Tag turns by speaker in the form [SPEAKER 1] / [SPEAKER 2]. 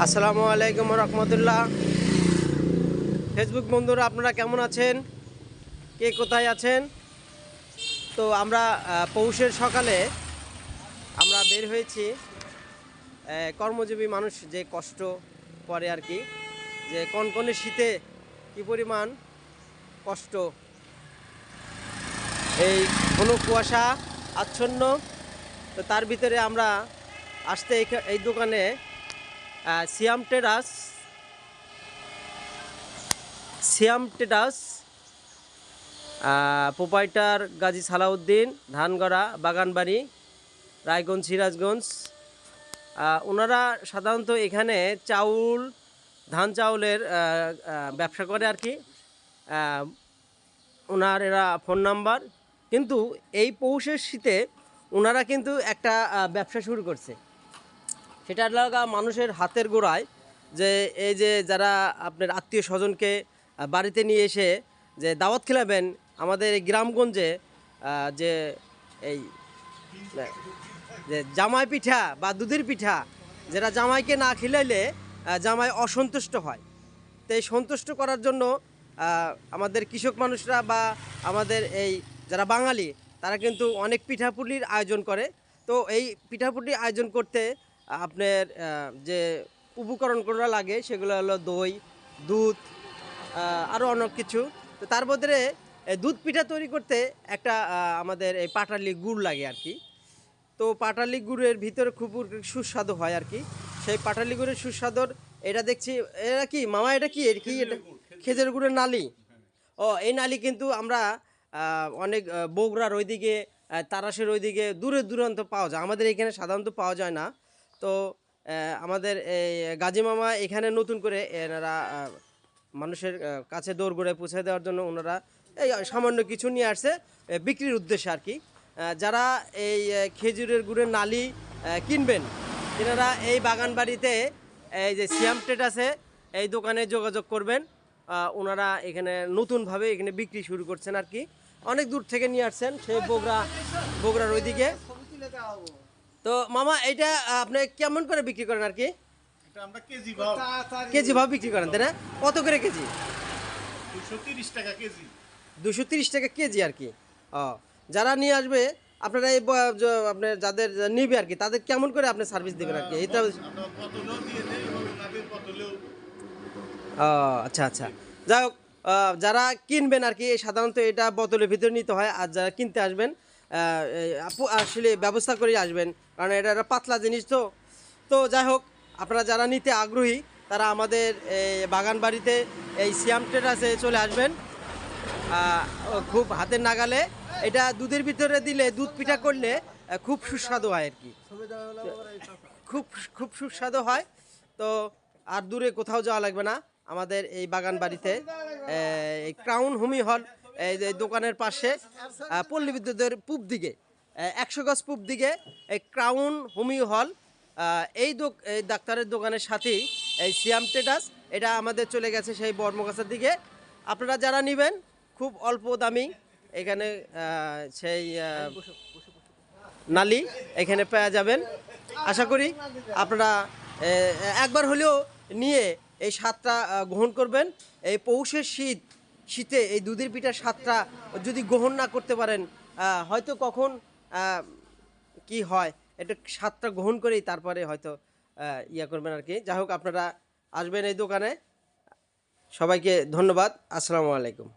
[SPEAKER 1] আসসালামু আলাইকুম রহমতুল্লাহ। ফেসবুক বন্ধুরা আপনারা কেমন আছেন, কে কোথায় আছেন? তো আমরা পৌষের সকালে আমরা বের হয়েছি। কর্মজীবী মানুষ যে কষ্ট করে আর কি, যে কনকনে শীতে কী পরিমাণ কষ্ট, এই ঘন কুয়াশা আচ্ছন্ন। তো তার ভিতরে আমরা আসতে এই দোকানে সিয়াম টেরাস প্রোপাইটার গাজী সালাউদ্দিন, ধানগড়া, বাগানবাড়ি, রায়গঞ্জ, সিরাজগঞ্জ। ওনারা সাধারণত এখানে ধান চাউলের ব্যবসা করে আর কি। ওনার এরা ফোন নাম্বার, কিন্তু এই পৌষের শীতে ওনারা কিন্তু একটা ব্যবসা শুরু করছে। সেটা লাগা মানুষের হাতের গোড়ায়, যে এই যে যারা আপনার আত্মীয় স্বজনকে বাড়িতে নিয়ে এসে যে দাওয়াত খেলাবেন, আমাদের এই গ্রামগঞ্জে যে এই যে জামাই পিঠা বা দুধের পিঠা, যেটা জামাইকে না খিলাইলে জামাই অসন্তুষ্ট হয়। তো এই সন্তুষ্ট করার জন্য আমাদের কৃষক মানুষরা বা আমাদের এই যারা বাঙালি, তারা কিন্তু অনেক পিঠাপুলির আয়োজন করে। তো এই পিঠাপুলির আয়োজন করতে আপনার যে উপকরণগুলো লাগে সেগুলো হলো দই, দুধ, আরও অনেক কিছু। তো তার মধ্যে দুধ পিঠা তৈরি করতে একটা আমাদের এই পাটালি গুড় লাগে আর কি। তো পাটালি গুড়ের ভিতরে খুব সুস্বাদু হয় আর কি। সেই পাটালি গুড়ের সুস্বাদর এটা দেখছি, এটা কি মামা, এটা কি এটা খেজুর গুড়ের নালি। ও, এই নালি কিন্তু আমরা অনেক বগুড়ার ওইদিকে, তারাশের ওইদিকে দূরে দূরান্ত পাওয়া যায়, আমাদের এখানে সাধারণত পাওয়া যায় না। তো আমাদের এই গাজী মামা এখানে নতুন করে এনারা মানুষের কাছে দৌড় গড়ে পৌঁছে দেওয়ার জন্য ওনারা এই সামান্য কিছু নিয়ে আসছে বিক্রির উদ্দেশ্যে আর কি। যারা এই খেজুরের গুড়ের নালি কিনবেন, তেনারা এই বাগানবাড়িতে এই যে সিয়াম ট্রেডার্সে এই দোকানে যোগাযোগ করবেন। ওনারা এখানে নতুনভাবে এখানে বিক্রি শুরু করছেন আর কি। অনেক দূর থেকে নিয়ে আসছেন, সেই বগুড়ার ওইদিকে। তো মামা, এইটা আপনি কেমন করে বিক্রি করেন আর কি? কেজি ভাব বিক্রি করেন, তাই না? কত করে কেজি?
[SPEAKER 2] 230 টাকা কেজি।
[SPEAKER 1] 230 টাকা কেজি আর কি। ও, যারা নিয়ে আসবে আপনারা এই আপনার যাদের নিবে আর কি, তাদের কেমন করে আপনি সার্ভিস দেবেন আর কি? এটা আচ্ছা আচ্ছা, যাই হোক, যারা কিনবেন আর কি, সাধারণত এটা বোতলের ভিতরে নিতে হয়। আর যারা কিনতে আসবেন আপু আসলে ব্যবস্থা করে আসবেন, কারণ এটা একটা পাতলা জিনিস। তো তো যাই হোক, আপনারা যারা নিতে আগ্রহী তারা আমাদের এই বাগানবাড়িতে এই সিয়াম ট্রেডার্সে চলে আসবেন। খুব হাতের নাগালে, এটা দুধের ভিতরে দিলে, দুধ পিঠা করলে খুব সুস্বাদু হয় আর কি। খুব খুব সুস্বাদু হয়। তো আর দূরে কোথাও যাওয়া লাগবে না, আমাদের এই বাগান বাড়িতে এই ক্রাউন হোমি হল, এই যে দোকানের পাশে পল্লী বিদ্যুতের পূব দিকে 100 গজ পূব দিকে এই ক্রাউন হোমি হল, এই ডাক্তারের দোকানের সাথেই এই সিয়াম ট্রেডার্স। এটা আমাদের চলে গেছে সেই বর্মগাছার দিকে। আপনারা যারা নেবেন খুব অল্প দামি এখানে সেই নালি এখানে পেয়ে যাবেন। আশা করি আপনারা একবার হলেও নিয়ে এই স্বাদটা গ্রহণ করবেন। এই পৌষের শীতে এই দুধের পিঠার স্বাদটা যদি গ্রহণ না করতে পারেন, হয়তো কখন কি হয়, এটা স্বাদটা গ্রহণ করেই তারপরে হয়তো ইয়া করবেন আর কি। যাই হোক, আপনারা আসবেন এই দোকানে। সবাইকে ধন্যবাদ। আসসালামু আলাইকুম।